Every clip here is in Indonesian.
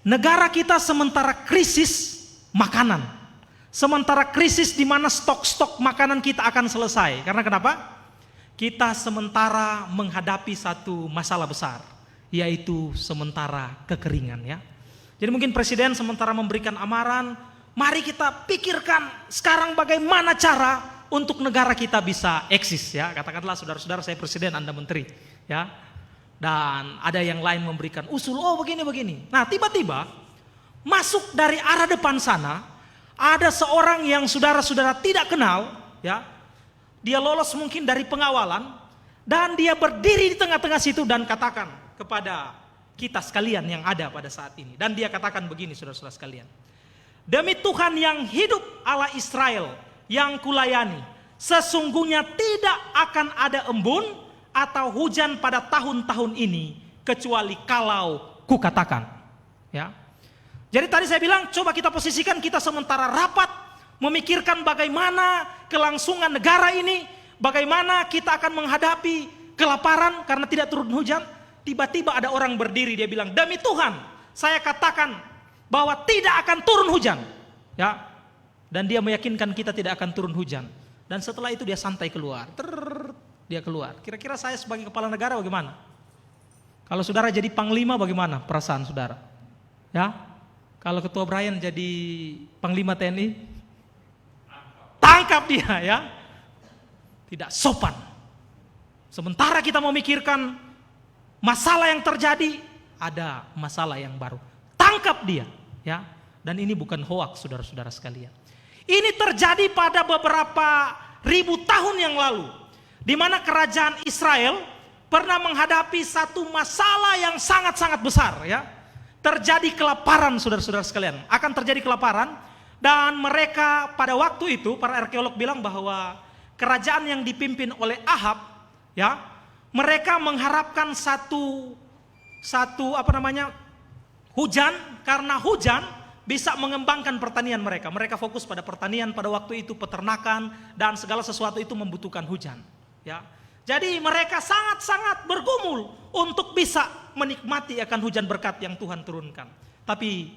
negara kita sementara krisis makanan, sementara krisis di mana stok-stok makanan kita akan selesai. Karena kenapa? Kita sementara menghadapi satu masalah besar, yaitu sementara kekeringan ya. Jadi mungkin presiden sementara memberikan amaran, mari kita pikirkan sekarang bagaimana cara untuk negara kita bisa eksis ya. Katakanlah saudara-saudara saya presiden, Anda menteri ya. Dan ada yang lain memberikan usul, oh begini-begini. Nah tiba-tiba masuk dari arah depan sana, ada seorang yang saudara-saudara tidak kenal ya. Dia lolos mungkin dari pengawalan, dan dia berdiri di tengah-tengah situ dan katakan kepada kita sekalian yang ada pada saat ini. Dan dia katakan begini saudara-saudara sekalian. Demi Tuhan yang hidup Allah Israel yang kulayani, sesungguhnya tidak akan ada embun atau hujan pada tahun-tahun ini kecuali kalau kukatakan ya. Jadi tadi saya bilang coba kita posisikan kita sementara rapat memikirkan bagaimana kelangsungan negara ini, bagaimana kita akan menghadapi kelaparan karena tidak turun hujan. Tiba-tiba ada orang berdiri, dia bilang, demi Tuhan saya katakan bahwa tidak akan turun hujan ya. Dan dia meyakinkan kita tidak akan turun hujan. Dan setelah itu dia santai keluar. Dia keluar. Kira-kira saya sebagai kepala negara bagaimana? Kalau saudara jadi panglima bagaimana perasaan saudara? Ya. Kalau ketua Brian jadi panglima TNI, tangkap dia ya. Tidak sopan. Sementara kita memikirkan masalah yang terjadi, ada masalah yang baru. Tangkap dia ya. Dan ini bukan hoaks saudara-saudara sekalian. Ini terjadi pada beberapa ribu tahun yang lalu, di mana kerajaan Israel pernah menghadapi satu masalah yang sangat-sangat besar ya. Terjadi kelaparan saudara-saudara sekalian, akan terjadi kelaparan. Dan mereka pada waktu itu, para arkeolog bilang bahwa kerajaan yang dipimpin oleh Ahab ya, mereka mengharapkan satu hujan, karena hujan bisa mengembangkan pertanian mereka. Mereka fokus pada pertanian pada waktu itu, peternakan dan segala sesuatu itu membutuhkan hujan. Ya, jadi mereka sangat-sangat bergumul untuk bisa menikmati akan hujan berkat yang Tuhan turunkan. Tapi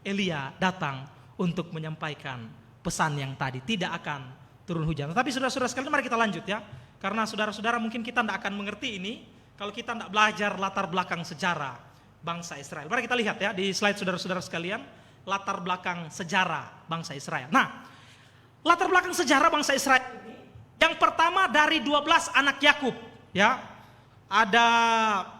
Elia datang untuk menyampaikan pesan yang tadi, tidak akan turun hujan. Tapi saudara-saudara sekalian, mari kita lanjut ya. Karena saudara-saudara mungkin kita tidak akan mengerti ini kalau kita tidak belajar latar belakang sejarah bangsa Israel. Mari kita lihat ya di slide saudara-saudara sekalian, latar belakang sejarah bangsa Israel. Nah, latar belakang sejarah bangsa Israel ini, yang pertama dari 12 anak Yakub ya. Ada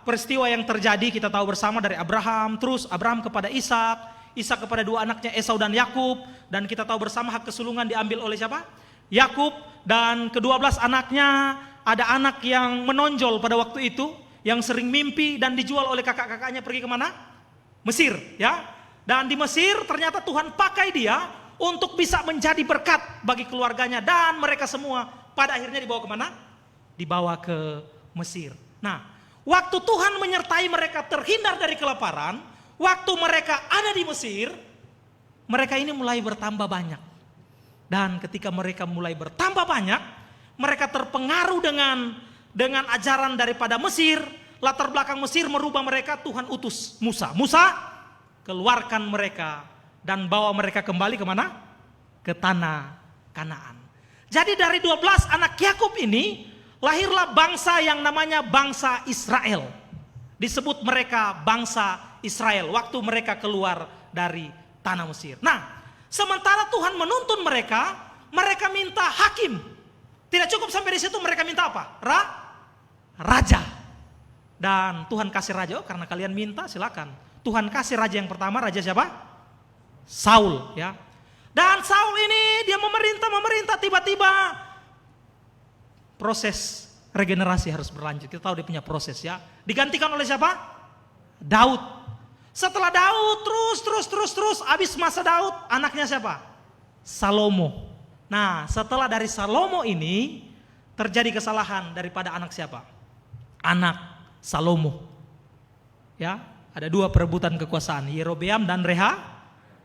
peristiwa yang terjadi kita tahu bersama dari Abraham, terus Abraham kepada Ishak, Ishak kepada dua anaknya Esau dan Yakub, dan kita tahu bersama hak kesulungan diambil oleh siapa? Yakub. Dan ke-12 anaknya ada anak yang menonjol pada waktu itu, yang sering mimpi dan dijual oleh kakak-kakaknya pergi kemana? Mesir ya. Dan di Mesir ternyata Tuhan pakai dia untuk bisa menjadi berkat bagi keluarganya, dan mereka semua pada akhirnya dibawa kemana? Dibawa ke Mesir. Nah, waktu Tuhan menyertai mereka terhindar dari kelaparan, waktu mereka ada di Mesir, mereka ini mulai bertambah banyak. Dan ketika mereka mulai bertambah banyak, mereka terpengaruh dengan ajaran daripada Mesir. Latar belakang Mesir merubah mereka. Tuhan utus Musa. Musa, keluarkan mereka dan bawa mereka kembali kemana? Ke tanah Kanaan. Jadi dari 12 anak Yakub ini lahirlah bangsa yang namanya bangsa Israel. Disebut mereka bangsa Israel waktu mereka keluar dari tanah Mesir. Nah, sementara Tuhan menuntun mereka, mereka minta hakim. Tidak cukup sampai di situ, mereka minta apa? Raja. Dan Tuhan kasih raja. Oh, karena kalian minta, silakan. Tuhan kasih raja yang pertama, raja siapa? Saul ya. Dan Saul ini dia memerintah, tiba-tiba proses regenerasi harus berlanjut. Kita tahu dia punya proses ya. Digantikan oleh siapa? Daud. Setelah Daud terus habis masa Daud, anaknya siapa? Salomo. Nah, setelah dari Salomo ini terjadi kesalahan daripada anak siapa? Anak Salomo. Ya, ada dua perebutan kekuasaan, Yerobeam dan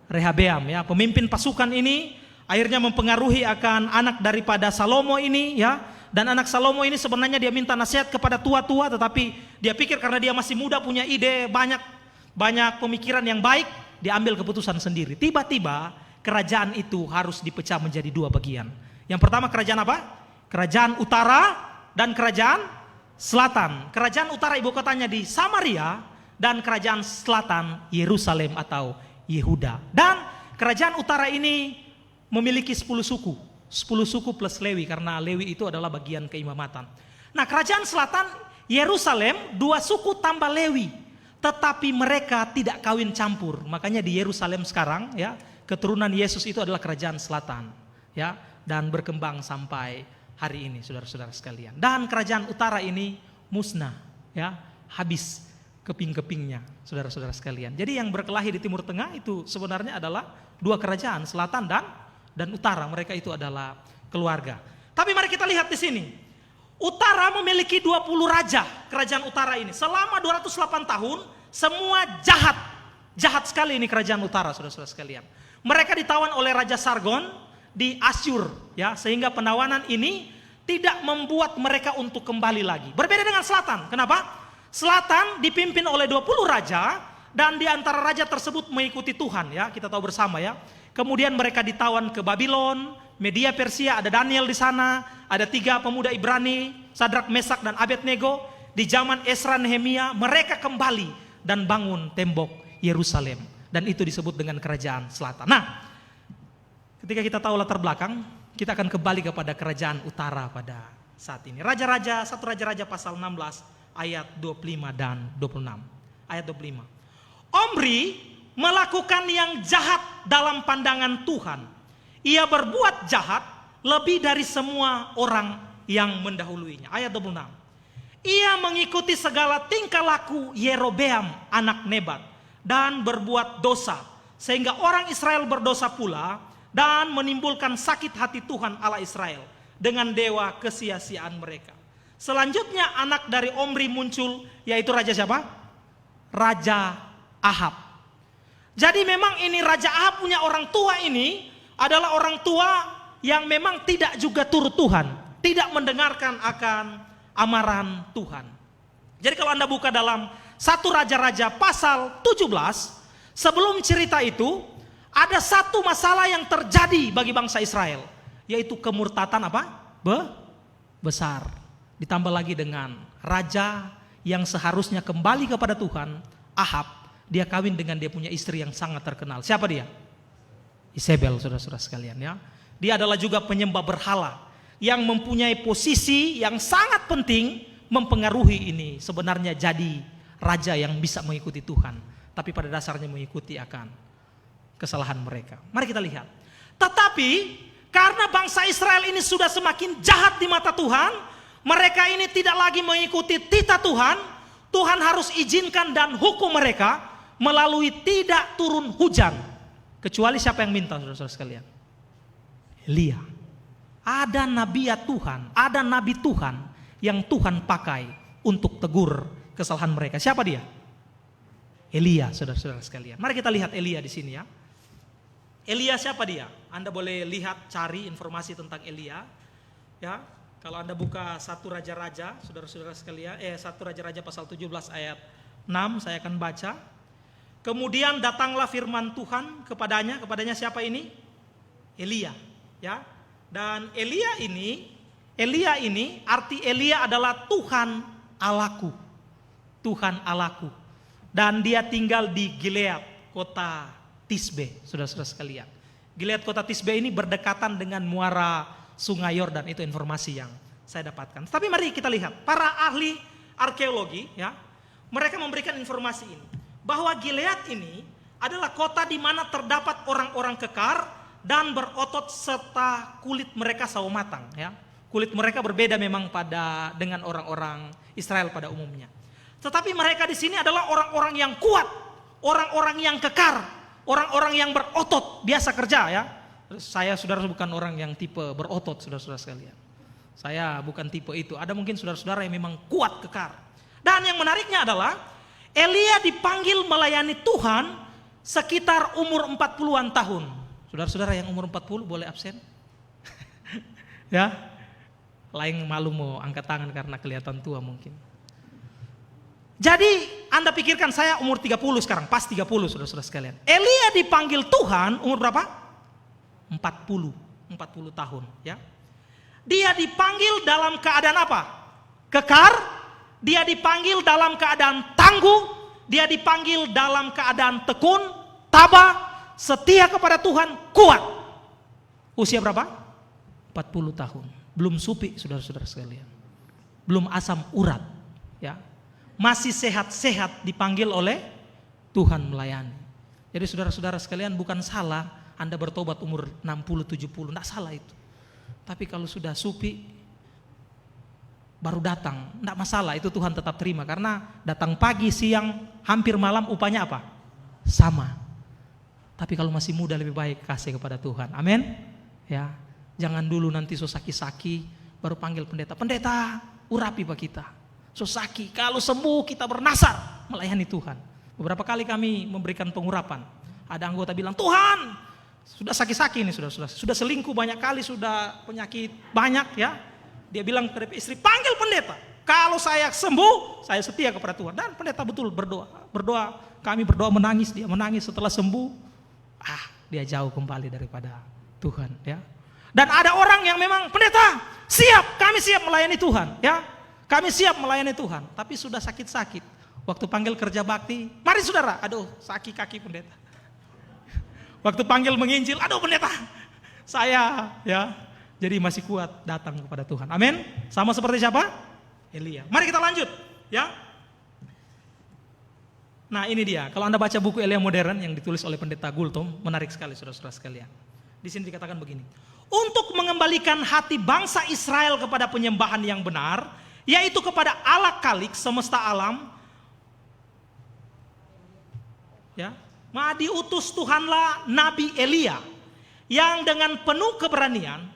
Rehabeam ya. Pemimpin pasukan ini akhirnya mempengaruhi akan anak daripada Salomo ini ya. Dan anak Salomo ini sebenarnya dia minta nasihat kepada tua-tua, tetapi dia pikir karena dia masih muda punya ide banyak, banyak pemikiran yang baik, diambil keputusan sendiri. Tiba-tiba kerajaan itu harus dipecah menjadi dua bagian. Yang pertama kerajaan apa? Kerajaan utara dan kerajaan selatan. Kerajaan utara ibu kotanya di Samaria dan kerajaan selatan Yerusalem atau Yehuda. Dan kerajaan utara ini memiliki 10 suku. 10 suku plus Lewi, karena Lewi itu adalah bagian keimamatan. Nah, kerajaan selatan Yerusalem 2 suku tambah Lewi, tetapi mereka tidak kawin campur. Makanya di Yerusalem sekarang ya, keturunan Yesus itu adalah kerajaan selatan ya, dan berkembang sampai hari ini saudara-saudara sekalian. Dan kerajaan utara ini musnah ya, habis keping-kepingnya saudara-saudara sekalian. Jadi yang berkelahi di Timur Tengah itu sebenarnya adalah 2 kerajaan, selatan dan utara. Mereka itu adalah keluarga. Tapi mari kita lihat di sini. Utara memiliki 20 raja, kerajaan utara ini. Selama 208 tahun, semua jahat. Jahat sekali ini kerajaan utara, saudara-saudara sekalian. Mereka ditawan oleh Raja Sargon di Asyur, ya, sehingga penawanan ini tidak membuat mereka untuk kembali lagi. Berbeda dengan selatan. Kenapa? Selatan dipimpin oleh 20 raja, dan di antara raja tersebut mengikuti Tuhan, ya, kita tahu bersama ya. Kemudian mereka ditawan ke Babylon, Media Persia, ada Daniel di sana, ada 3 pemuda Ibrani, Sadrak, Mesak dan Abednego. Di zaman Esra Nehemia mereka kembali dan bangun tembok Yerusalem, dan itu disebut dengan kerajaan selatan. Nah, ketika kita tahu latar belakang, kita akan kembali kepada kerajaan utara pada saat ini. Raja-raja, 1 Raja-Raja pasal 16 ayat 25 dan 26. Ayat 25. Omri melakukan yang jahat dalam pandangan Tuhan. Ia berbuat jahat lebih dari semua orang yang mendahuluinya. Ayat 26. Ia mengikuti segala tingkah laku Yerobeam anak Nebat dan berbuat dosa, sehingga orang Israel berdosa pula dan menimbulkan sakit hati Tuhan Allah Israel dengan dewa kesia-siaan mereka. Selanjutnya anak dari Omri muncul, yaitu raja siapa? Raja Ahab. Jadi memang ini Raja Ahab punya orang tua ini adalah orang tua yang memang tidak juga turut Tuhan, tidak mendengarkan akan amaran Tuhan. Jadi kalau Anda buka dalam 1 Raja-Raja pasal 17, sebelum cerita itu ada satu masalah yang terjadi bagi bangsa Israel, yaitu kemurtatan apa? Besar. Ditambah lagi dengan raja yang seharusnya kembali kepada Tuhan, Ahab, dia kawin dengan dia punya istri yang sangat terkenal. Siapa dia? Isabel, saudara-saudara sekalian ya. Dia adalah juga penyembah berhala yang mempunyai posisi yang sangat penting, mempengaruhi ini sebenarnya jadi raja yang bisa mengikuti Tuhan, tapi pada dasarnya mengikuti akan kesalahan mereka. Mari kita lihat. Tetapi karena bangsa Israel ini sudah semakin jahat di mata Tuhan, mereka ini tidak lagi mengikuti titah Tuhan. Tuhan harus izinkan dan hukum mereka melalui tidak turun hujan. Kecuali siapa yang minta, saudara-saudara sekalian? Elia. Ada nabi Tuhan, ada nabi Tuhan yang Tuhan pakai untuk tegur kesalahan mereka. Siapa dia? Elia, saudara-saudara sekalian. Mari kita lihat Elia di sini ya. Elia siapa dia? Anda boleh lihat, cari informasi tentang Elia. Ya, kalau Anda buka 1 Raja-Raja, saudara-saudara sekalian, 1 Raja-Raja pasal 17 ayat 6, saya akan baca. Kemudian datanglah firman Tuhan kepadanya siapa ini? Elia, ya. Dan Elia ini arti Elia adalah Tuhan Allahku. Tuhan Allahku. Dan dia tinggal di Gilead, kota Tisbe, saudara-saudara sekalian. Gilead kota Tisbe ini berdekatan dengan muara Sungai Yordan, itu informasi yang saya dapatkan. Tapi mari kita lihat, para ahli arkeologi ya, mereka memberikan informasi ini, bahwa Gilead ini adalah kota di mana terdapat orang-orang kekar dan berotot serta kulit mereka sawo matang ya. Kulit mereka berbeda memang dengan orang-orang Israel pada umumnya. Tetapi mereka di sini adalah orang-orang yang kuat, orang-orang yang kekar, orang-orang yang berotot, biasa kerja ya. Saya saudara bukan orang yang tipe berotot, saudara-saudara sekalian. Saya bukan tipe itu. Ada mungkin saudara-saudara yang memang kuat, kekar. Dan yang menariknya adalah Elia dipanggil melayani Tuhan sekitar umur 40-an tahun. Saudara-saudara yang umur 40 boleh absen? Ya. Lain malu mau angkat tangan karena kelihatan tua mungkin. Jadi Anda pikirkan saya umur 30 sekarang, pas 30 saudara-saudara sekalian. Elia dipanggil Tuhan umur berapa? 40 tahun ya. Dia dipanggil dalam keadaan apa? Kekar, dia dipanggil dalam keadaan tangguh, dia dipanggil dalam keadaan tekun, tabah, setia kepada Tuhan, kuat. Usia berapa? 40 tahun. Belum supi saudara-saudara sekalian. Belum asam urat ya. Masih sehat-sehat dipanggil oleh Tuhan melayani. Jadi saudara-saudara sekalian, bukan salah Anda bertobat umur 60-70, enggak salah itu. Tapi kalau sudah supi baru datang, enggak masalah, itu Tuhan tetap terima. Karena datang pagi, siang, hampir malam upahnya apa? Sama. Tapi kalau masih muda lebih baik kasih kepada Tuhan. Amin. Ya, jangan dulu nanti sosaki-saki baru panggil pendeta. Pendeta, urapi pak kita. Sosaki, kalau sembuh kita bernasar melayani Tuhan. Beberapa kali kami memberikan pengurapan. Ada anggota bilang, Tuhan, sudah saki-saki ini, sudah selingkuh banyak kali, sudah penyakit banyak ya. Dia bilang ke istri, panggil pendeta. Kalau saya sembuh, saya setia kepada Tuhan. Dan pendeta betul berdoa. Kami berdoa menangis, dia menangis. Setelah sembuh, dia jauh kembali daripada Tuhan ya. Dan ada orang yang memang, pendeta, siap, kami siap melayani Tuhan ya. Kami siap melayani Tuhan, tapi sudah sakit-sakit. Waktu panggil kerja bakti, mari saudara, aduh sakit kaki pendeta. Waktu panggil menginjil, aduh pendeta, saya ya, jadi masih kuat datang kepada Tuhan. Amin. Sama seperti siapa? Elia. Mari kita lanjut ya. Nah ini dia, kalau Anda baca buku Elia Modern yang ditulis oleh pendeta Gultom, menarik sekali saudara-saudara sekalian. Di sini dikatakan begini, untuk mengembalikan hati bangsa Israel kepada penyembahan yang benar, yaitu kepada Allah Khalik semesta alam, ya, maka diutus Tuhanlah Nabi Elia yang dengan penuh keberanian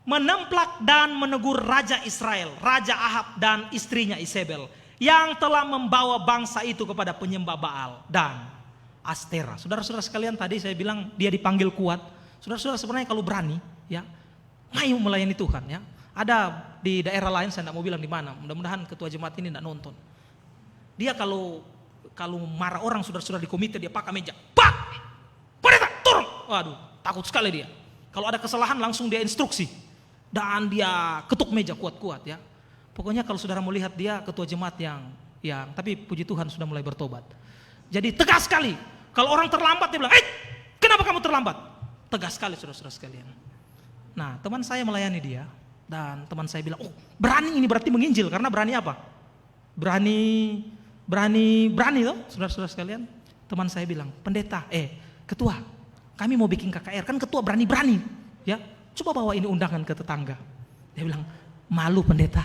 menemplak dan menegur Raja Israel, Raja Ahab dan istrinya Isabel yang telah membawa bangsa itu kepada penyembah Baal dan Astera. Saudara-saudara sekalian, tadi saya bilang dia dipanggil kuat. Saudara-saudara sebenarnya kalau berani ya, ayo melayani Tuhan ya. Ada di daerah lain, saya tidak mau bilang di mana. Mudah-mudahan ketua jemaat ini tidak nonton. Dia kalau marah orang, saudara-saudara di komite, dia pakai meja. Pak! Pendeta, turun! Waduh, takut sekali dia. Kalau ada kesalahan langsung dia instruksi. Dan dia ketuk meja kuat-kuat ya. Pokoknya kalau saudara mau lihat dia ketua jemaat yang tapi puji Tuhan sudah mulai bertobat. Jadi tegas sekali. Kalau orang terlambat dia bilang, kenapa kamu terlambat? Tegas sekali saudara-saudara sekalian. Nah teman saya melayani dia. Dan teman saya bilang, berani ini berarti menginjil. Karena berani apa? Berani loh saudara-saudara sekalian. Teman saya bilang, pendeta, ketua, kami mau bikin KKR, kan ketua berani-berani ya, coba bawa ini undangan ke tetangga. Dia bilang, malu pendeta,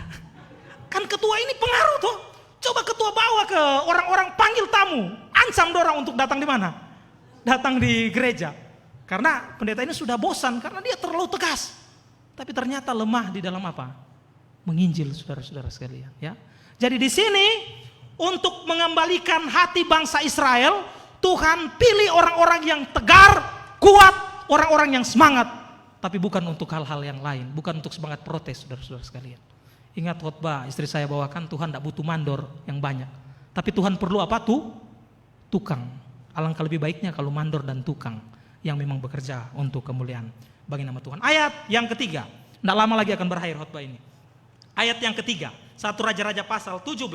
kan ketua ini pengaruh tuh, coba ketua bawa ke orang-orang, panggil tamu, ancam dorang untuk datang di mana? Datang di gereja. Karena pendeta ini sudah bosan, karena dia terlalu tegas. Tapi ternyata lemah di dalam apa? Menginjil saudara-saudara sekalian ya. Jadi di sini untuk mengembalikan hati bangsa Israel, Tuhan pilih orang-orang yang tegar, kuat, orang-orang yang semangat. Tapi bukan untuk hal-hal yang lain, bukan untuk semangat protes saudara-saudara sekalian. Ingat khotbah istri saya bawakan, Tuhan tidak butuh mandor yang banyak. Tapi Tuhan perlu apa tuh? Tukang. Alangkah lebih baiknya kalau mandor dan tukang yang memang bekerja untuk kemuliaan bagi nama Tuhan. Ayat yang ketiga, tidak lama lagi akan berakhir khotbah ini. Ayat yang ketiga, 1 Raja-Raja pasal 17,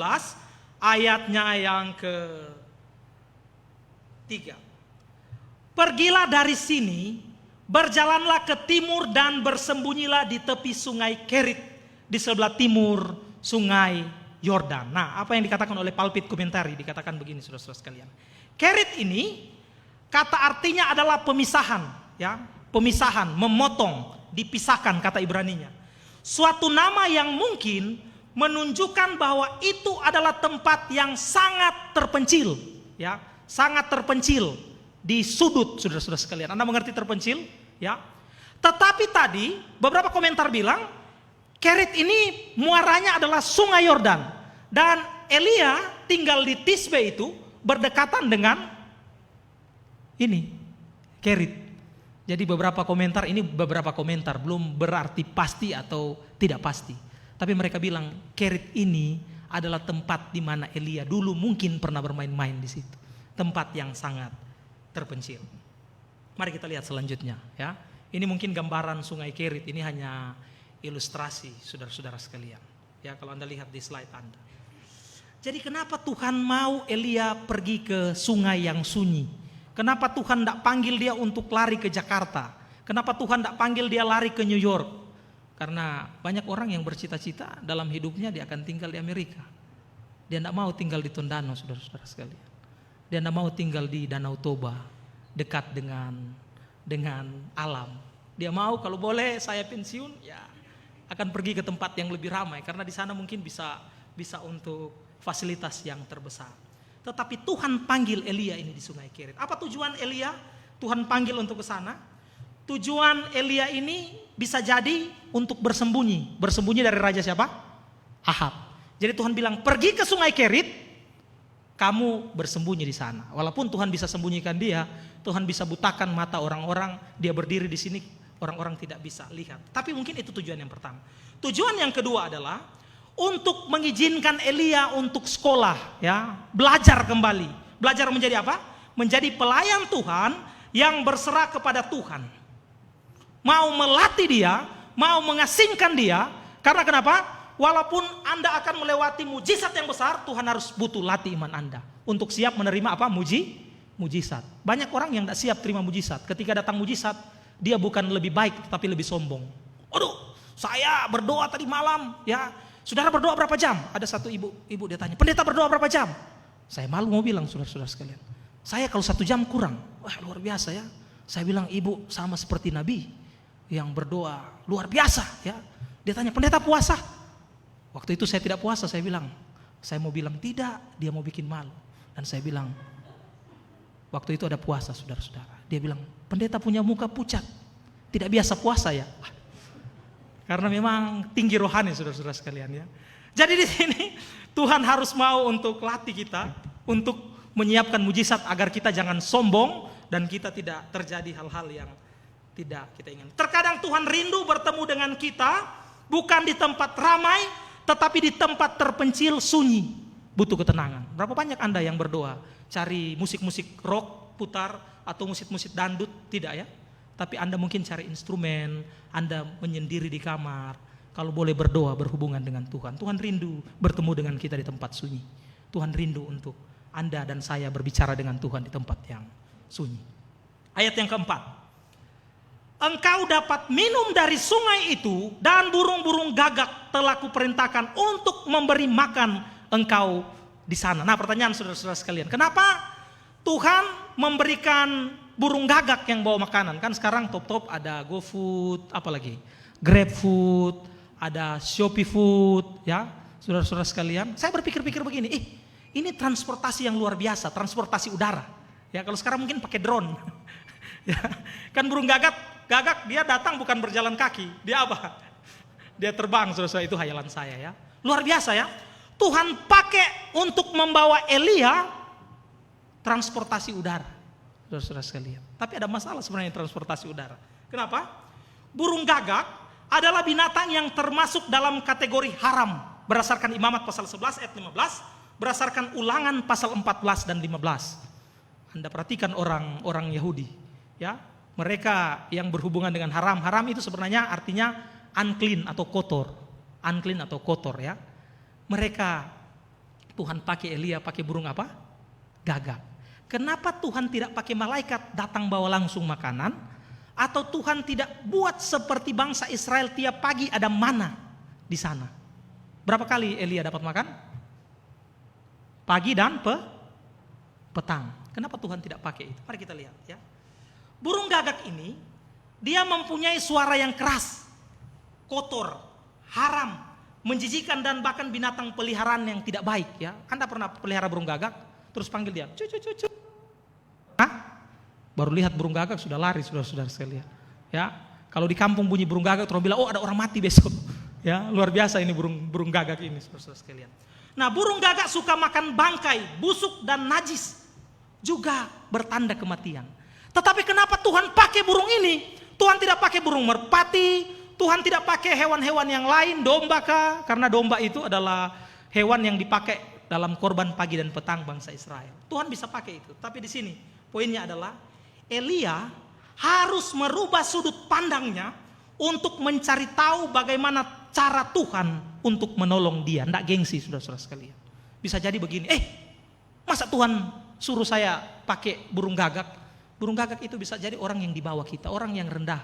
ayatnya yang ke-3. Pergilah dari sini, berjalanlah ke timur dan bersembunyilah di tepi sungai Kerit, di sebelah timur sungai Yordan. Nah, apa yang dikatakan oleh Pulpit Commentary, dikatakan begini saudara-saudara sekalian. Kerit ini kata artinya adalah pemisahan, ya, pemisahan, memotong, dipisahkan kata Ibraninya. Suatu nama yang mungkin menunjukkan bahwa itu adalah tempat yang sangat terpencil, ya, sangat terpencil di sudut saudara-saudara sekalian. Anda mengerti terpencil, ya? Tetapi tadi beberapa komentar bilang Kerit ini muaranya adalah Sungai Yordan dan Elia tinggal di Tisbe itu berdekatan dengan ini Kerit. Jadi beberapa komentar, ini beberapa komentar belum berarti pasti atau tidak pasti. Tapi mereka bilang Kerit ini adalah tempat di mana Elia dulu mungkin pernah bermain-main di situ. Tempat yang sangat terpencil. Mari kita lihat selanjutnya ya. Ini mungkin gambaran Sungai Kerit, ini hanya ilustrasi saudara-saudara sekalian. Ya, kalau Anda lihat di slide Anda. Jadi kenapa Tuhan mau Elia pergi ke sungai yang sunyi? Kenapa Tuhan tidak panggil dia untuk lari ke Jakarta? Kenapa Tuhan tidak panggil dia lari ke New York? Karena banyak orang yang bercita-cita dalam hidupnya dia akan tinggal di Amerika. Dia tidak mau tinggal di Tondano, saudara-saudara sekalian. Dia tidak mau tinggal di Danau Toba, dekat dengan alam. Dia mau kalau boleh saya pensiun, ya akan pergi ke tempat yang lebih ramai. Karena di sana mungkin bisa untuk fasilitas yang terbesar. Tetapi Tuhan panggil Elia ini di Sungai Kerit. Apa tujuan Elia? Tuhan panggil untuk ke sana. Tujuan Elia ini bisa jadi untuk bersembunyi. Bersembunyi dari raja siapa? Ahab. Jadi Tuhan bilang, pergi ke Sungai Kerit, kamu bersembunyi di sana. Walaupun Tuhan bisa sembunyikan dia, Tuhan bisa butakan mata orang-orang, dia berdiri di sini, orang-orang tidak bisa lihat. Tapi mungkin itu tujuan yang pertama. Tujuan yang kedua adalah untuk mengizinkan Elia untuk sekolah, ya, belajar kembali. Belajar menjadi apa? Menjadi pelayan Tuhan yang berserah kepada Tuhan. Mau melatih dia, mau mengasingkan dia. Karena kenapa? Walaupun Anda akan melewati mujizat yang besar, Tuhan harus butuh latih iman Anda untuk siap menerima apa? Mujizat. Banyak orang yang tidak siap terima mujizat. Ketika datang mujizat, dia bukan lebih baik tetapi lebih sombong. Aduh, saya berdoa tadi malam, ya. Saudara berdoa berapa jam? Ada satu ibu dia tanya, pendeta berdoa berapa jam? Saya malu mau bilang, saudara-saudara sekalian, saya kalau 1 jam kurang. Wah, luar biasa ya. Saya bilang, ibu sama seperti Nabi yang berdoa luar biasa ya. Dia tanya, pendeta puasa? Waktu itu saya tidak puasa. Saya mau bilang tidak, dia mau bikin malu. Dan saya bilang, waktu itu ada puasa, saudara-saudara. Dia bilang, pendeta punya muka pucat, tidak biasa puasa ya. Karena memang tinggi rohani, saudara-saudara sekalian ya. Jadi di sini Tuhan harus mau untuk latih kita, untuk menyiapkan mujizat agar kita jangan sombong dan kita tidak terjadi hal-hal yang tidak kita inginkan. Terkadang Tuhan rindu bertemu dengan kita bukan di tempat ramai, tetapi di tempat terpencil sunyi. Butuh ketenangan. Berapa banyak Anda yang berdoa cari musik-musik rock putar atau musik-musik dandut? Tidak ya. Tapi Anda mungkin cari instrumen, Anda menyendiri di kamar. Kalau boleh berdoa, berhubungan dengan Tuhan. Tuhan rindu bertemu dengan kita di tempat sunyi. Tuhan rindu untuk Anda dan saya berbicara dengan Tuhan di tempat yang sunyi. Ayat yang keempat. Engkau dapat minum dari sungai itu dan burung-burung gagak telah kuperintahkan untuk memberi makan engkau di sana. Nah, pertanyaan saudara-saudara sekalian, kenapa Tuhan memberikan burung gagak yang bawa makanan? Kan sekarang top-top ada GoFood, apalagi GrabFood, ada Shopee Food, ya, saudara-saudara sekalian. Saya berpikir-pikir begini, ini transportasi yang luar biasa, transportasi udara. Ya, kalau sekarang mungkin pakai drone. Ya, kan burung gagak dia datang bukan berjalan kaki, dia apa? Dia terbang, saudara-saudara, itu hayalan saya ya. Luar biasa ya. Tuhan pakai untuk membawa Elia transportasi udara, saudara-saudara sekalian. Tapi ada masalah sebenarnya transportasi udara. Kenapa? Burung gagak adalah binatang yang termasuk dalam kategori haram berdasarkan Imamat pasal 11 ayat 15, berdasarkan Ulangan pasal 14 dan 15. Anda perhatikan orang Yahudi, ya, mereka yang berhubungan dengan haram. Haram itu sebenarnya artinya unclean atau kotor. Unclean atau kotor ya. Mereka, Tuhan pakai Elia pakai burung apa? Gagak. Kenapa Tuhan tidak pakai malaikat datang bawa langsung makanan? Atau Tuhan tidak buat seperti bangsa Israel tiap pagi ada mana di sana? Berapa kali Elia dapat makan? Pagi dan petang. Kenapa Tuhan tidak pakai itu? Mari kita lihat ya. Burung gagak ini dia mempunyai suara yang keras, kotor, haram, menjijikan dan bahkan binatang peliharaan yang tidak baik ya. Anda pernah pelihara burung gagak terus panggil dia, cucu. Baru lihat burung gagak sudah lari, saudara-saudara sekalian. Ya, kalau di kampung bunyi burung gagak, orang bilang, oh ada orang mati besok. Ya, luar biasa ini burung gagak ini, saudara-saudara sekalian. Nah, burung gagak suka makan bangkai, busuk dan najis, juga bertanda kematian. Tetapi kenapa Tuhan pakai burung ini? Tuhan tidak pakai burung merpati, Tuhan tidak pakai hewan-hewan yang lain, domba kah? Karena domba itu adalah hewan yang dipakai dalam korban pagi dan petang bangsa Israel. Tuhan bisa pakai itu. Tapi di sini poinnya adalah Elia harus merubah sudut pandangnya untuk mencari tahu bagaimana cara Tuhan untuk menolong dia. Nggak gengsi, saudara-saudara sekalian. Bisa jadi begini, masa Tuhan suruh saya pakai burung gagak? Burung gagak itu bisa jadi orang yang di bawah kita, orang yang rendah,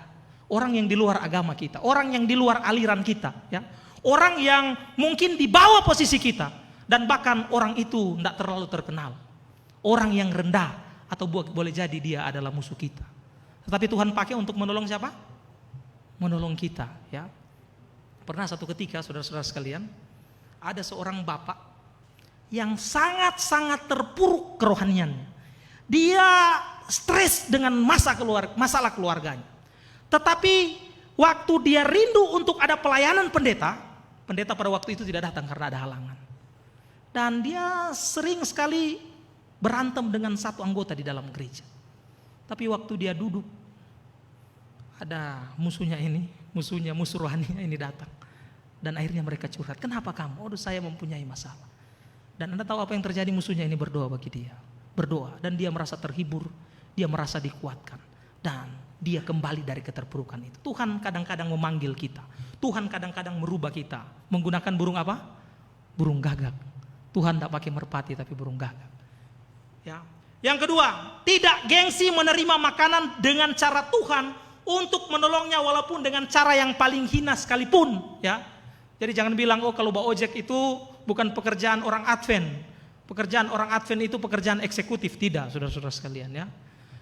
orang yang di luar agama kita, orang yang di luar aliran kita, ya. Orang yang mungkin di bawah posisi kita, dan bahkan orang itu tidak terlalu terkenal. Orang yang rendah, atau boleh jadi dia adalah musuh kita. Tetapi Tuhan pakai untuk menolong siapa? Menolong kita, ya. Pernah satu ketika, saudara-saudara sekalian, ada seorang bapak yang sangat-sangat terpuruk kerohaniannya. Dia stres dengan masalah keluarganya. Tetapi waktu dia rindu untuk ada pelayanan pendeta pada waktu itu tidak datang karena ada halangan. Dan dia sering sekali berantem dengan satu anggota di dalam gereja. Tapi waktu dia duduk, ada musuh rohaninya ini datang. Dan akhirnya mereka curhat, kenapa kamu? Saya mempunyai masalah. Dan Anda tahu apa yang terjadi? Musuhnya ini berdoa bagi dia. Berdoa, dan dia merasa terhibur, dia merasa dikuatkan, dan dia kembali dari keterpurukan itu. Tuhan kadang-kadang memanggil kita, Tuhan kadang-kadang merubah kita menggunakan burung apa? Burung gagak. Tuhan tidak pakai merpati tapi burung gagak. Ya. Yang kedua, tidak gengsi menerima makanan dengan cara Tuhan untuk menolongnya walaupun dengan cara yang paling hina sekalipun. Ya. Jadi jangan bilang kalau bawa ojek itu bukan pekerjaan orang Advent. Pekerjaan orang Advent itu pekerjaan eksekutif. Tidak, saudara-saudara sekalian, ya.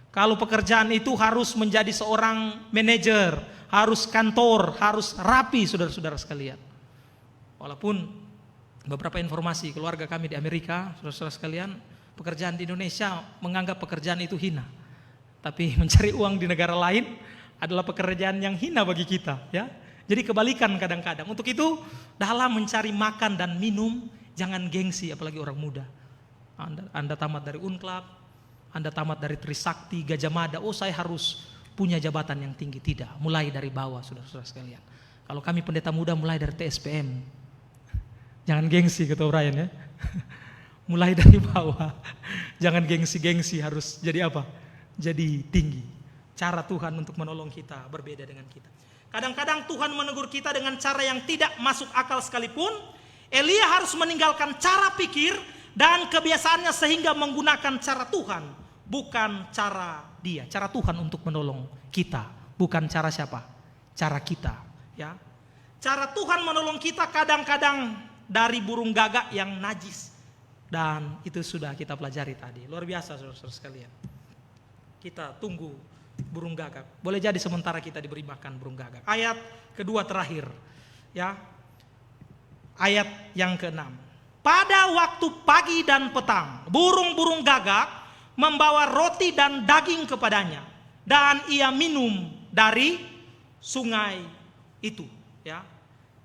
Kalau pekerjaan itu harus menjadi seorang manajer, harus kantor, harus rapi, saudara-saudara sekalian. Walaupun beberapa informasi keluarga kami di Amerika, saudara-saudara sekalian, pekerjaan di Indonesia menganggap pekerjaan itu hina. Tapi mencari uang di negara lain adalah pekerjaan yang hina bagi kita, ya. Jadi kebalikan kadang-kadang. Untuk itu dalam mencari makan dan minum, jangan gengsi, apalagi orang muda. Anda tamat dari Unclub, Anda tamat dari Trisakti, Gajah Mada, saya harus punya jabatan yang tinggi. Tidak, mulai dari bawah, saudara-saudara sekalian. Kalau kami pendeta muda mulai dari TSPM. Jangan gengsi, kata Brian, ya. Mulai dari bawah. Jangan gengsi-gengsi, harus jadi apa? Jadi tinggi. Cara Tuhan untuk menolong kita berbeda dengan kita. Kadang-kadang Tuhan menegur kita dengan cara yang tidak masuk akal sekalipun. Elia harus meninggalkan cara pikir dan kebiasaannya sehingga menggunakan cara Tuhan, bukan cara dia. Cara Tuhan untuk menolong kita, bukan cara siapa? Cara kita, ya. Cara Tuhan menolong kita kadang-kadang dari burung gagak yang najis. Dan itu sudah kita pelajari tadi. Luar biasa, saudara-saudara sekalian. Kita tunggu burung gagak. Boleh jadi sementara kita diberi makan burung gagak. Ayat kedua terakhir, ya. Ayat yang ke-6. Pada waktu pagi dan petang, burung-burung gagak membawa roti dan daging kepadanya, dan ia minum dari sungai itu. Ya,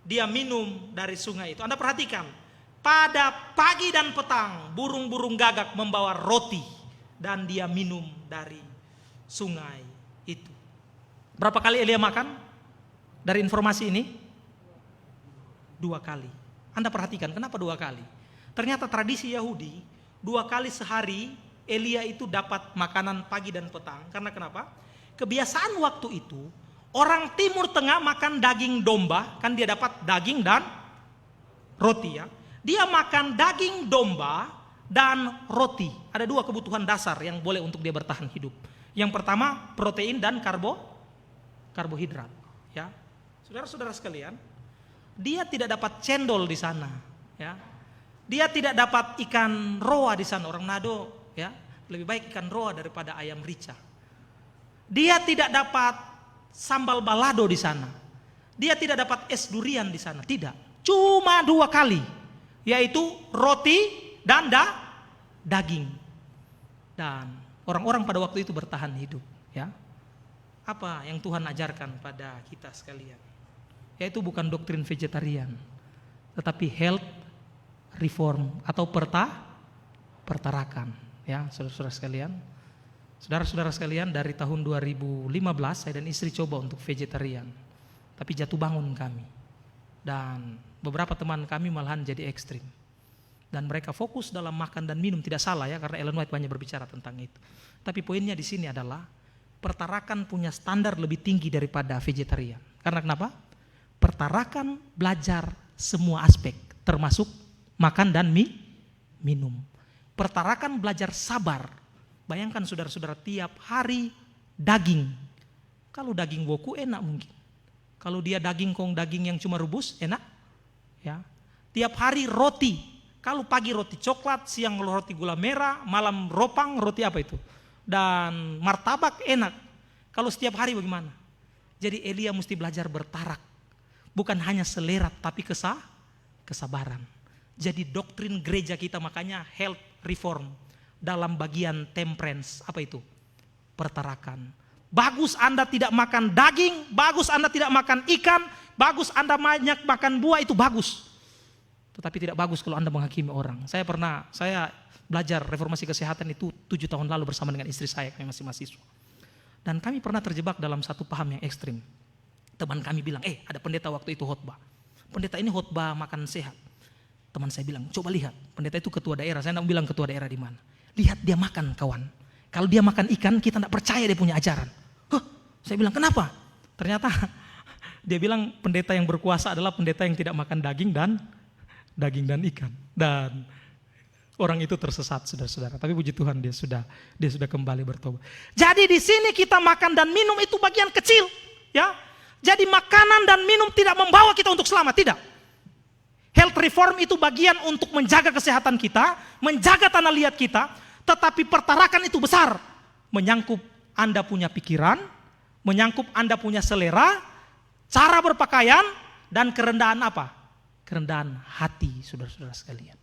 dia minum dari sungai itu. Anda perhatikan, pada pagi dan petang, burung-burung gagak membawa roti, dan dia minum dari sungai itu. Berapa kali Elia makan? Dari informasi ini? 2 kali. Anda perhatikan, kenapa 2 kali? Ternyata tradisi Yahudi, 2 kali sehari Elia itu dapat makanan pagi dan petang. Karena kenapa? Kebiasaan waktu itu, orang Timur Tengah makan daging domba, kan dia dapat daging dan roti, ya. Dia makan daging domba dan roti. Ada 2 kebutuhan dasar yang boleh untuk dia bertahan hidup. Yang pertama, protein dan karbohidrat, ya. Saudara-saudara sekalian, dia tidak dapat cendol di sana, ya. Dia tidak dapat ikan roa di sana, orang Manado, ya. Lebih baik ikan roa daripada ayam rica. Dia tidak dapat sambal balado di sana. Dia tidak dapat es durian di sana, tidak. Cuma 2 kali, yaitu roti dan daging. Dan orang-orang pada waktu itu bertahan hidup, ya. Apa yang Tuhan ajarkan pada kita sekalian? Yaitu bukan doktrin vegetarian, tetapi health reform atau pertarakan, ya, saudara-saudara sekalian. Saudara-saudara sekalian, dari tahun 2015 saya dan istri coba untuk vegetarian, tapi jatuh bangun kami. Dan beberapa teman kami malahan jadi ekstrim. Dan mereka fokus dalam makan dan minum, tidak salah ya, karena Ellen White banyak berbicara tentang itu. Tapi poinnya di sini adalah pertarakan punya standar lebih tinggi daripada vegetarian. Karena kenapa? Pertarakan belajar semua aspek, termasuk makan dan minum. Pertarakan belajar sabar. Bayangkan saudara-saudara, tiap hari daging. Kalau daging woku enak mungkin. Kalau dia daging yang cuma rebus enak. Ya. Tiap hari roti. Kalau pagi roti coklat, siang roti gula merah, malam ropang, roti apa itu? Dan martabak enak. Kalau setiap hari bagaimana? Jadi Elia mesti belajar bertarak. Bukan hanya selera tapi kesabaran. Jadi doktrin gereja kita makanya health reform. Dalam bagian temperance, apa itu? Pertarakan. Bagus Anda tidak makan daging, bagus Anda tidak makan ikan, bagus Anda banyak makan buah, itu bagus. Tetapi tidak bagus kalau Anda menghakimi orang. Saya belajar reformasi kesehatan itu 7 tahun lalu bersama dengan istri saya, kami masih mahasiswa. Dan kami pernah terjebak dalam satu paham yang ekstrim. Teman kami bilang, ada pendeta waktu itu khotbah. Pendeta ini khotbah makan sehat. Teman saya bilang, coba lihat, pendeta itu ketua daerah. Saya tidak bilang ketua daerah di mana. Lihat dia makan, kawan. Kalau dia makan ikan, kita tidak percaya dia punya ajaran. Saya bilang, kenapa? Ternyata dia bilang pendeta yang berkuasa adalah pendeta yang tidak makan daging dan ikan. Dan orang itu tersesat, saudara-saudara. Tapi puji Tuhan dia sudah kembali bertobat. Jadi di sini kita makan dan minum itu bagian kecil, ya. Jadi makanan dan minum tidak membawa kita untuk selamat, tidak. Health reform itu bagian untuk menjaga kesehatan kita, menjaga tanah liat kita, tetapi pertarakan itu besar. Menyangkup Anda punya pikiran, menyangkup Anda punya selera, cara berpakaian, dan kerendahan apa? Kerendahan hati, saudara-saudara sekalian.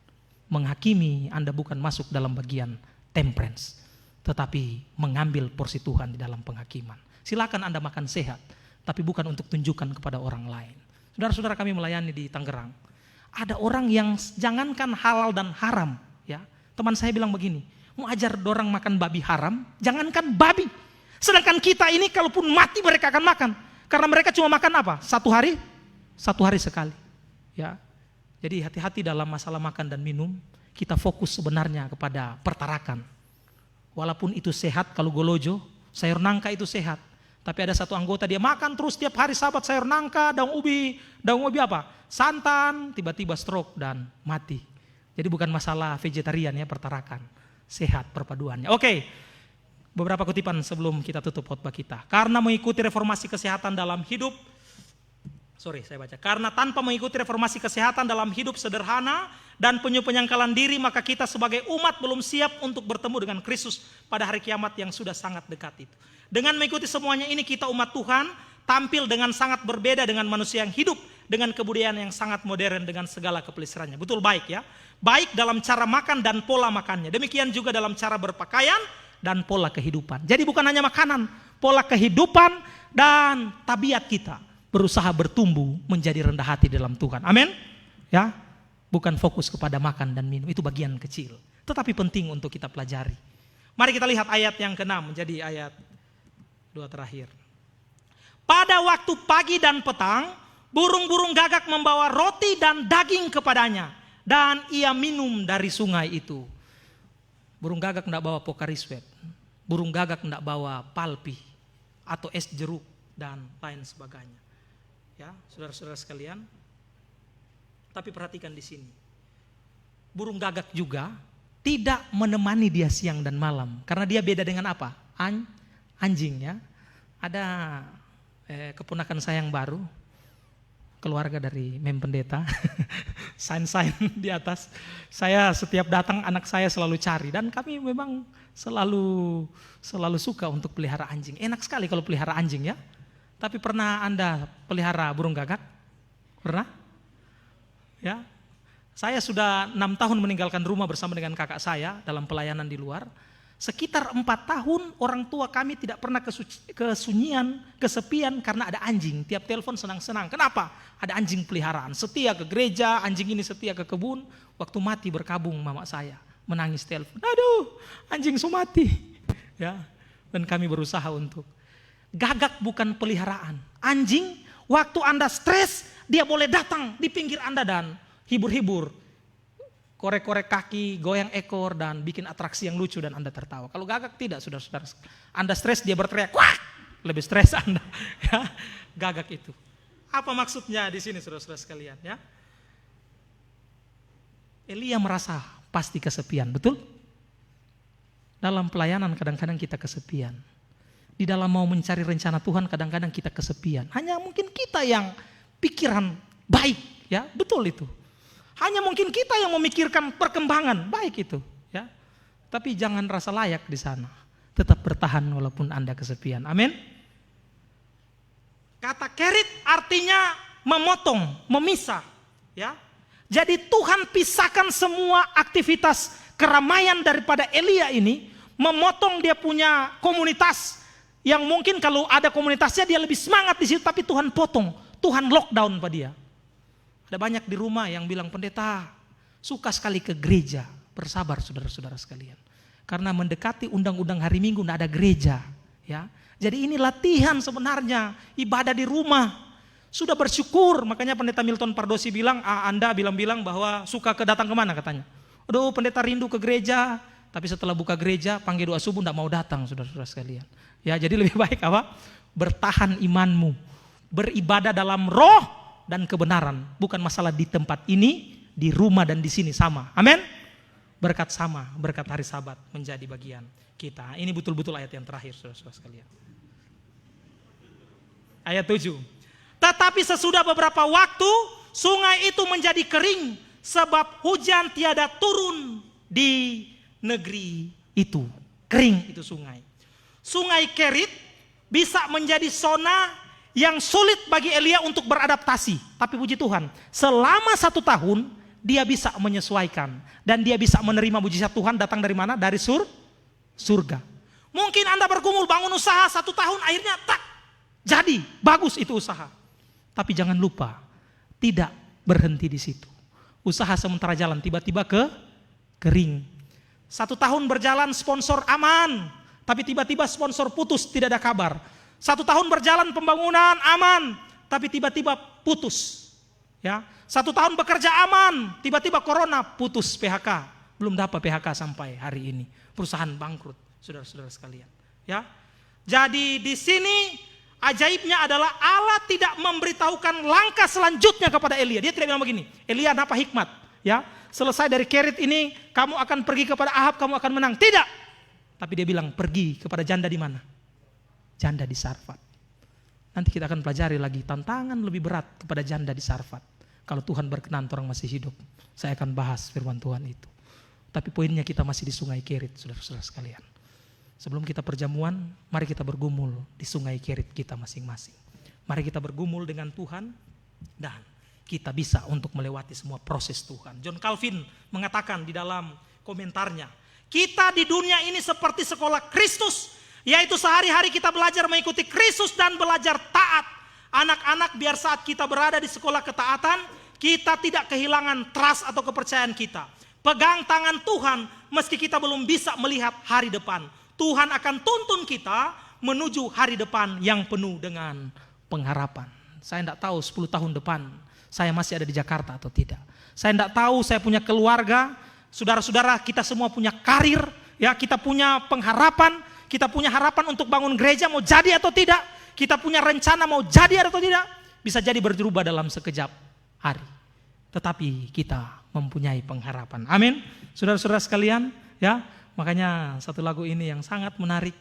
Menghakimi Anda bukan masuk dalam bagian temperance, tetapi mengambil porsi Tuhan di dalam penghakiman. Silakan Anda makan sehat, tapi bukan untuk tunjukkan kepada orang lain. Saudara-saudara, kami melayani di Tangerang. Ada orang yang jangankan halal dan haram, ya. Teman saya bilang begini, mau ajar dorang makan babi haram, jangankan babi. Sedangkan kita ini kalaupun mati mereka akan makan. Karena mereka cuma makan apa? Satu hari sekali. Ya. Jadi hati-hati dalam masalah makan dan minum, kita fokus sebenarnya kepada pertarakan. Walaupun itu sehat, kalau golojo, sayur nangka itu sehat. Tapi ada satu anggota dia makan terus tiap hari sahabat sayur nangka, daun ubi apa? Santan, tiba-tiba stroke dan mati. Jadi bukan masalah vegetarian ya, pertarakan. Sehat perpaduannya. Oke. Beberapa kutipan sebelum kita tutup khotbah kita. Karena mengikuti reformasi kesehatan dalam hidup, karena tanpa mengikuti reformasi kesehatan dalam hidup sederhana dan penuh penyangkalan diri, maka kita sebagai umat belum siap untuk bertemu dengan Kristus pada hari kiamat yang sudah sangat dekat itu. Dengan mengikuti semuanya ini, kita umat Tuhan tampil dengan sangat berbeda dengan manusia yang hidup dengan kebudayaan yang sangat modern dengan segala kepelisarannya. Betul, baik ya. Baik dalam cara makan dan pola makannya. Demikian juga dalam cara berpakaian dan pola kehidupan. Jadi bukan hanya makanan, pola kehidupan dan tabiat kita berusaha bertumbuh menjadi rendah hati dalam Tuhan. Amin. Ya. Bukan fokus kepada makan dan minum, itu bagian kecil. Tetapi penting untuk kita pelajari. Mari kita lihat ayat yang ke-6 menjadi ayat 2 terakhir. Pada waktu pagi dan petang, burung-burung gagak membawa roti dan daging kepadanya, dan ia minum dari sungai itu. Burung gagak tidak bawa Pocari Sweat, burung gagak tidak bawa palpi atau es jeruk dan lain sebagainya. Ya, saudara-saudara sekalian. Tapi perhatikan di sini. Burung gagak juga tidak menemani dia siang dan malam, karena dia beda dengan apa? Anjing ya. Ada keponakan saya yang baru, keluarga dari mem pendeta, sign di atas. Saya setiap datang anak saya selalu cari, dan kami memang selalu suka untuk pelihara anjing. Enak sekali kalau pelihara anjing ya. Tapi pernah Anda pelihara burung gagak? Pernah? Ya. Saya sudah 6 tahun meninggalkan rumah bersama dengan kakak saya dalam pelayanan di luar. Sekitar 4 tahun orang tua kami tidak pernah kesunyian, kesepian karena ada anjing. Tiap telepon senang-senang. Kenapa? Ada anjing peliharaan. Setia ke gereja, anjing ini setia ke kebun. Waktu mati berkabung mama saya. Menangis telepon. Aduh, anjing mati. Ya. Dan kami berusaha untuk. Gagak bukan peliharaan. Anjing, waktu Anda stres, dia boleh datang di pinggir Anda dan hibur-hibur. korek-korek kaki, goyang ekor, dan bikin atraksi yang lucu dan Anda tertawa. Kalau gagak tidak, saudara-saudara. Anda stres, dia berteriak, wah, lebih stres Anda. Ya, gagak itu. Apa maksudnya di sini, saudara-saudara sekalian? Ya, Elia merasa pasti kesepian, betul? Dalam pelayanan kadang-kadang kita kesepian. Di dalam mau mencari rencana Tuhan kadang-kadang kita kesepian. Hanya mungkin kita yang pikiran baik, ya, betul itu. Hanya mungkin kita yang memikirkan perkembangan, baik itu, ya. Tapi jangan rasa layak di sana. Tetap bertahan walaupun Anda kesepian. Amin. Kata kerit artinya memotong, memisah, ya. Jadi Tuhan pisahkan semua aktivitas keramaian daripada Elia ini, memotong dia punya komunitas. Yang mungkin kalau ada komunitasnya dia lebih semangat di situ, tapi Tuhan potong, Tuhan lockdown pada dia. Ada banyak di rumah yang bilang, pendeta suka sekali ke gereja. Bersabar saudara-saudara sekalian. Karena mendekati undang-undang hari Minggu tidak ada gereja. Ya, jadi ini latihan sebenarnya, ibadah di rumah. Sudah bersyukur, makanya pendeta Milton Pardosi bilang, Anda bilang bahwa suka datang kemana katanya. Aduh pendeta rindu ke gereja, tapi setelah buka gereja, panggil doa subuh tidak mau datang saudara-saudara sekalian. Ya, jadi lebih baik apa? Bertahan imanmu, beribadah dalam roh dan kebenaran. Bukan masalah di tempat ini, di rumah dan di sini sama. Amin. Berkat sama, berkat hari Sabat menjadi bagian kita. Ini betul-betul ayat yang terakhir saudara-saudara sekalian. Ayat 7. Tetapi sesudah beberapa waktu, sungai itu menjadi kering sebab hujan tiada turun di negeri itu. Kering itu sungai. Sungai Kerit bisa menjadi zona yang sulit bagi Elia untuk beradaptasi. Tapi puji Tuhan, selama 1 tahun dia bisa menyesuaikan. Dan dia bisa menerima mujizat Tuhan datang dari mana? Dari surga. Mungkin Anda bergumul bangun usaha 1 tahun akhirnya tak jadi. Bagus itu usaha. Tapi jangan lupa, tidak berhenti di situ. Usaha sementara jalan tiba-tiba kering. 1 tahun berjalan sponsor aman. Tapi tiba-tiba sponsor putus, tidak ada kabar. 1 tahun berjalan pembangunan aman, tapi tiba-tiba putus. Ya, 1 tahun bekerja aman, tiba-tiba corona putus PHK. Belum dapat PHK sampai hari ini. Perusahaan bangkrut, saudara-saudara sekalian. Ya, jadi di sini ajaibnya adalah Allah tidak memberitahukan langkah selanjutnya kepada Elia. Dia tidak bilang begini, Elia apa hikmat? Ya, selesai dari Kerit ini, kamu akan pergi kepada Ahab, kamu akan menang. Tidak. Tapi dia bilang pergi kepada janda di mana? Janda di Sarfat. Nanti kita akan pelajari lagi tantangan lebih berat kepada janda di Sarfat. Kalau Tuhan berkenan orang masih hidup, saya akan bahas firman Tuhan itu. Tapi poinnya kita masih di sungai Kerit, saudara-saudara sekalian. Sebelum kita perjamuan, mari kita bergumul di sungai Kerit kita masing-masing. Mari kita bergumul dengan Tuhan dan kita bisa untuk melewati semua proses Tuhan. John Calvin mengatakan di dalam komentarnya, kita di dunia ini seperti sekolah Kristus, yaitu sehari-hari kita belajar mengikuti Kristus dan belajar taat. Anak-anak, biar saat kita berada di sekolah ketaatan, kita tidak kehilangan trust atau kepercayaan kita. Pegang tangan Tuhan meski kita belum bisa melihat hari depan. Tuhan akan tuntun kita menuju hari depan yang penuh dengan pengharapan. Saya tidak tahu 10 tahun depan saya masih ada di Jakarta atau tidak. Saya tidak tahu saya punya keluarga. Saudara-saudara, kita semua punya karir, ya, kita punya pengharapan, kita punya harapan untuk bangun gereja mau jadi atau tidak, kita punya rencana mau jadi atau tidak, bisa jadi berubah dalam sekejap hari. Tetapi kita mempunyai pengharapan. Amin. Saudara-saudara sekalian, ya, makanya satu lagu ini yang sangat menarik,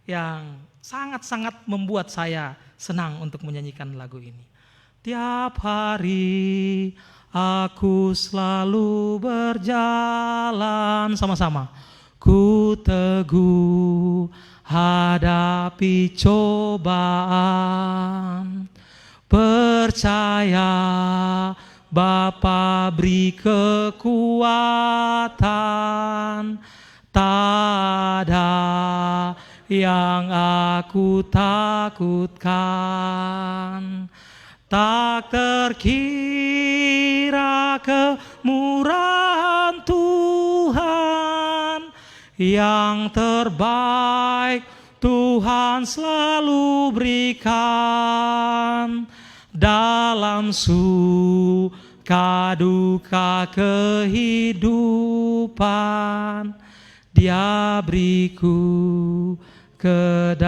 yang sangat-sangat membuat saya senang untuk menyanyikan lagu ini. Tiap hari aku selalu berjalan sama-sama. Ku teguh hadapi cobaan. Percaya Bapa beri kekuatan. Tak ada yang aku takutkan. Tak terkira kemurahan Tuhan, yang terbaik Tuhan selalu berikan dalam suka kaduka kehidupan, Dia beriku kedamaian.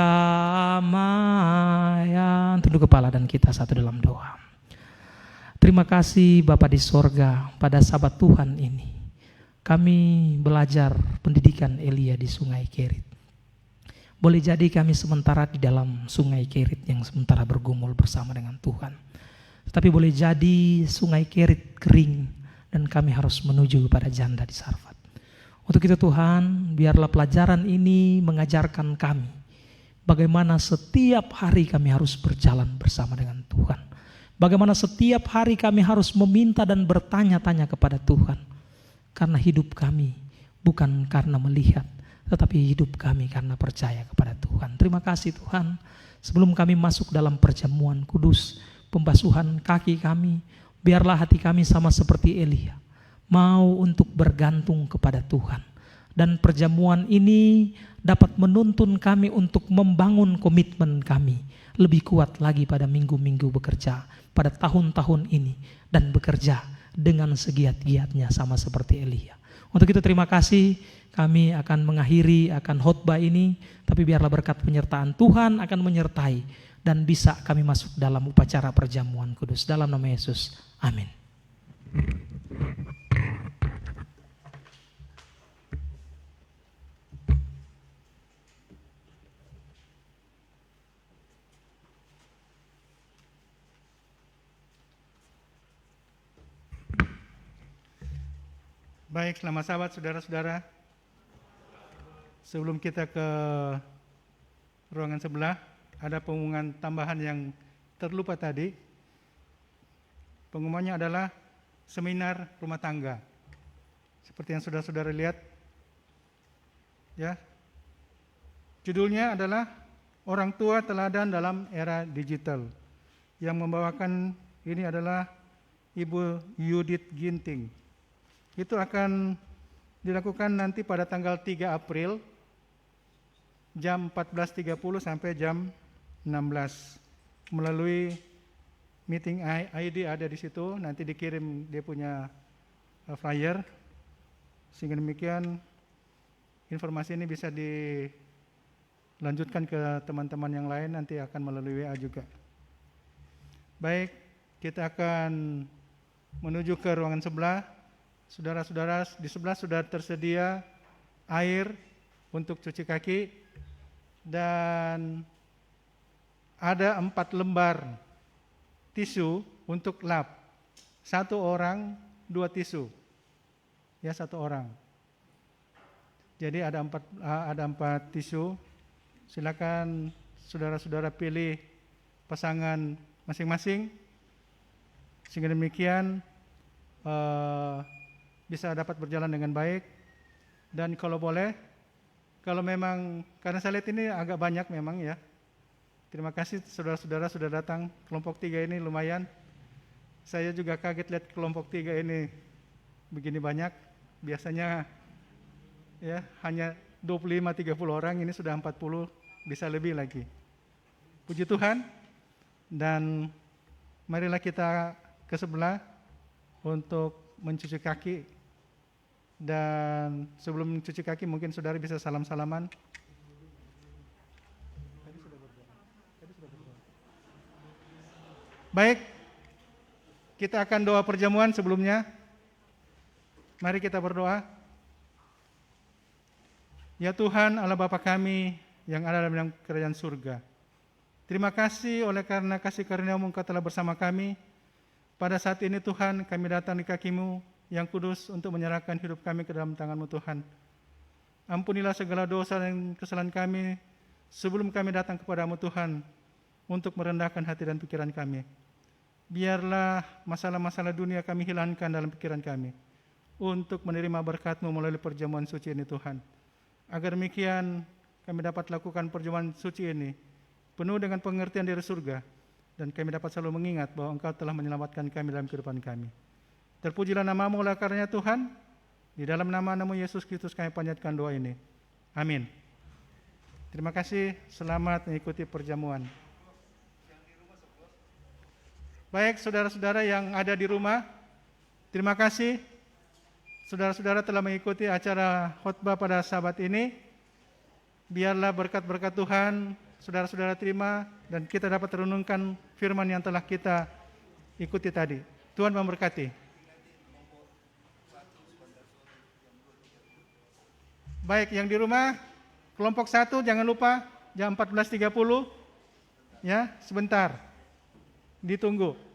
Tunduk kepala dan kita satu dalam doa. Terima kasih Bapa di sorga, pada Sabat Tuhan ini kami belajar pendidikan Elia di Sungai Kerit. Boleh jadi kami sementara di dalam Sungai Kerit yang sementara bergumul bersama dengan Tuhan. Tetapi boleh jadi Sungai Kerit kering dan kami harus menuju kepada janda di Sarfat. Untuk itu Tuhan, biarlah pelajaran ini mengajarkan kami bagaimana setiap hari kami harus berjalan bersama dengan Tuhan. Bagaimana setiap hari kami harus meminta dan bertanya-tanya kepada Tuhan. Karena hidup kami bukan karena melihat, tetapi hidup kami karena percaya kepada Tuhan. Terima kasih Tuhan. Sebelum kami masuk dalam perjamuan kudus, pembasuhan kaki kami, biarlah hati kami sama seperti Elia, mau untuk bergantung kepada Tuhan. Dan perjamuan ini dapat menuntun kami untuk membangun komitmen kami lebih kuat lagi pada minggu-minggu bekerja, pada tahun-tahun ini, dan bekerja dengan segiat-giatnya sama seperti Elia. Untuk itu terima kasih, kami akan mengakhiri akan khotbah ini, tapi biarlah berkat penyertaan Tuhan akan menyertai dan bisa kami masuk dalam upacara perjamuan kudus. Dalam nama Yesus, amin. Baik, selamat sahabat, saudara-saudara. Sebelum kita ke ruangan sebelah, ada pengumuman tambahan yang terlupa tadi. Pengumumannya adalah seminar rumah tangga. Seperti yang saudara-saudara lihat, ya. Judulnya adalah Orang Tua Teladan dalam Era Digital. Yang membawakan ini adalah Ibu Yudit Ginting. Itu akan dilakukan nanti pada tanggal 3 April jam 14.30 sampai jam 16 melalui meeting ID ada di situ, nanti dikirim dia punya flyer, sehingga demikian informasi ini bisa dilanjutkan ke teman-teman yang lain, nanti akan melalui WA juga. Baik, kita akan menuju ke ruangan sebelah. Saudara-saudara, di sebelah sudah tersedia air untuk cuci kaki dan ada 4 lembar tisu untuk lap. 1 orang 2 tisu, ya 1 orang. Jadi ada 4 tisu. Silakan saudara-saudara pilih pasangan masing-masing. Sehingga demikian bisa dapat berjalan dengan baik. Dan kalau boleh, kalau memang, karena saya lihat ini agak banyak memang ya. Terima kasih saudara-saudara sudah datang. Kelompok 3 ini lumayan. Saya juga kaget lihat kelompok 3 ini begini banyak. Biasanya ya hanya 25-30 orang, ini sudah 40, bisa lebih lagi. Puji Tuhan. Dan marilah kita ke sebelah untuk mencuci kaki. Dan sebelum mencuci kaki mungkin saudara bisa salam-salaman. Baik, kita akan doa perjamuan sebelumnya. Mari kita berdoa. Ya Tuhan Allah Bapa kami yang ada dalam kerajaan surga, terima kasih oleh karena kasih karunia-Mu Engkau telah bersama kami. Pada saat ini Tuhan, kami datang di kaki-Mu yang kudus untuk menyerahkan hidup kami ke dalam tangan-Mu Tuhan. Ampunilah segala dosa dan kesalahan kami sebelum kami datang kepada-Mu Tuhan untuk merendahkan hati dan pikiran kami. Biarlah masalah-masalah dunia kami hilangkan dalam pikiran kami untuk menerima berkat-Mu melalui perjamuan suci ini Tuhan. Agar demikian kami dapat lakukan perjamuan suci ini penuh dengan pengertian dari surga, dan kami dapat selalu mengingat bahwa Engkau telah menyelamatkan kami dalam kehidupan kami. Terpujilah nama-Mu oleh karenanya Tuhan. Di dalam nama-Mu Yesus Kristus kami panjatkan doa ini. Amin. Terima kasih. Selamat mengikuti perjamuan. Baik, saudara-saudara yang ada di rumah, Terima kasih saudara-saudara telah mengikuti acara khotbah pada Sabat ini. Biarlah berkat-berkat Tuhan saudara-saudara terima dan kita dapat renungkan firman yang telah kita ikuti tadi. Tuhan memberkati. Baik, yang di rumah kelompok 1 jangan lupa jam 14.30 ya, sebentar. Ditunggu.